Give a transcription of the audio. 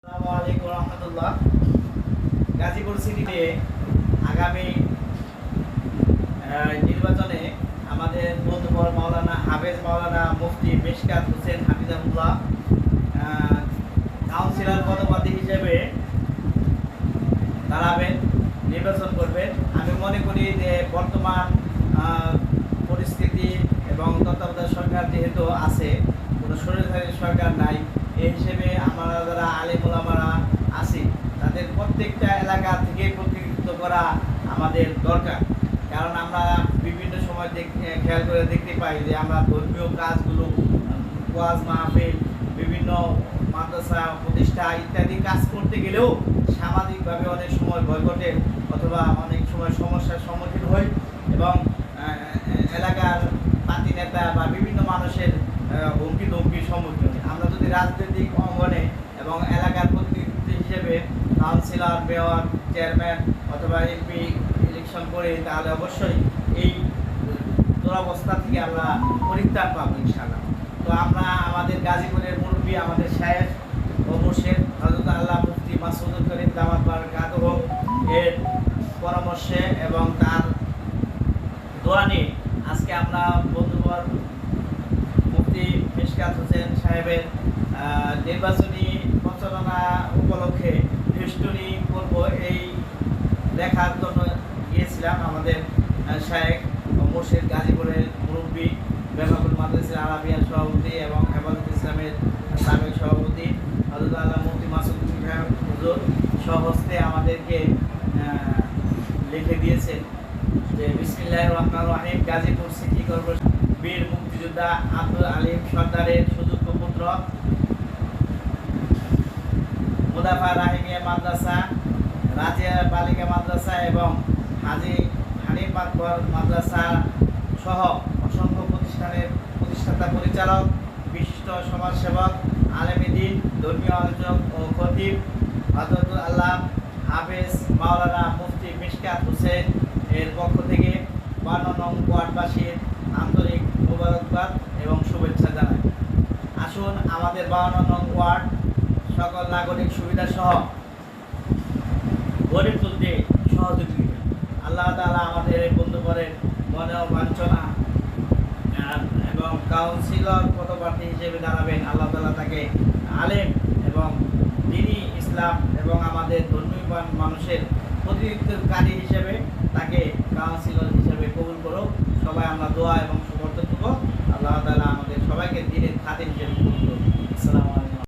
আসসালামু আলাইকুম রহমতুল্লাহ। গাজীপুর সিটিতে আগামী নির্বাচনে আমাদের বন্ধুবর মাওলানা হাফেজ মাওলানা মুফতি মিশকাত হোসেন হাফিজাহুল্লাহ কাউন্সিলর পদপ্রার্থী হিসেবে দাঁড়াবেন, নির্বাচন করবেন। আমি মনে করি যে বর্তমান পরিস্থিতি এবং তত্ত্বাবধায়ক সরকার যেহেতু আছে, কোনো স্বৈরাচারী সরকার নাই, এই হিসেবে আমরা যারা আলেম ওলামারা আছি তাদের প্রত্যেকটা এলাকা থেকে প্রতিনিধিত্ব করা আমাদের দরকার। কারণ আমরা বিভিন্ন সময় খেয়াল করে দেখতে পাই যে আমরা ধর্মীয় কাজগুলো, ওয়াজ মাহফিল, বিভিন্ন মাদ্রাসা প্রতিষ্ঠা ইত্যাদি কাজ করতে গেলেও সামাজিকভাবে অনেক সময় বয়কটের অথবা অনেক সময় সমস্যার সম্মুখীন হই এবং এলাকার পাতি নেতা বা বিভিন্ন মানুষের হুমকি ধমকির সম্মুখীন হই। আমরা যদি রাজনৈতিক অঙ্গনে এবং এলাকার প্রতিনিধি হিসেবে কাউন্সিলর, মেয়র, চেয়ারম্যান অথবা এমপি ইলেকশন করি, তাহলে অবশ্যই এই দুরবস্থা থেকে আমরা পরিত্রাণ পাবো ইনশাআল্লাহ। তো আমরা আমাদের গাজীপুরের মুরব্বী, আমাদের শায়েখ ও মুর্শিদ হযরত আল্লাহ মুফতি মাসউদুল করিম দামাত বারাকাতুহু এর পরামর্শে এবং তার দোয়া নিয়ে আজকে আমরা বন্ধুবর মুফতি মিশকাত হোসেন সাহেবের নির্বাচনী প্রচারণা উপলক্ষে ফেস্টুনি করব, এই দেখার জন্য গিয়েছিলাম। আমাদের শায়েখ ও মুর্শিদ গাজীপুরের মুরব্বী, বেমাকুল মাদ্রাসা আরাবিয়ার সভাপতি এবং হেফাজত ইসলামের সাবেক সভাপতি হযরত আল্লাহ মুফতি মাসউদ হুজুর স্বহস্তে আমাদেরকে লিখে দিয়েছেন যে বিসমিল্লাহির রহমানির রহিম। গাজীপুর সিটি কর্পোরেশন বীর মুক্তিযোদ্ধা আব্দুল আলিম সর্দারের সুযোগ্য পুত্র মুদাফা রাহিমিয়া মাদ্রাসা, রাজিয়া বালিকা মাদ্রাসা এবং হাজি হানিফ আকবর মাদ্রাসা সহ অসংখ্য প্রতিষ্ঠানের প্রতিষ্ঠাতা পরিচালক, বিশিষ্ট সমাজসেবক, আলেমে দ্বীন, ধর্মীয় আলোচক ও খতিব হযরতুল আল্লাহ হাফেজ মাওলানা মুফতি মিশকাত হোসেন এর পক্ষ থেকে 52 নং ওয়ার্ডবাসীর আন্তরিক মোবারকবাদ এবং শুভেচ্ছা জানাই। আসুন আমাদের 52 নং ওয়ার্ড সকল নাগরিক সুবিধা সহ গড়ে তুলতে সহযোগিতা। আল্লাহ তাআলা আমাদের এই বন্ধুবরের মনে বাঞ্ছনা এবং কাউন্সিলর পদপ্রার্থী হিসেবে দাঁড়াবেন। আল্লাহ তাআলা তাকে আলেম এবং দ্বীনি ইসলাম এবং আমাদের ধর্মীয়বান মানুষের প্রতিনিধিত্বকারী হিসেবে তাকে কাউন্সিলর হিসেবে কবুল করো। সবাই আমরা দোয়া এবং সমর্থন করব। আল্লাহ তাআলা আমাদের সবাইকে দ্বীনের খাতির হিসেবে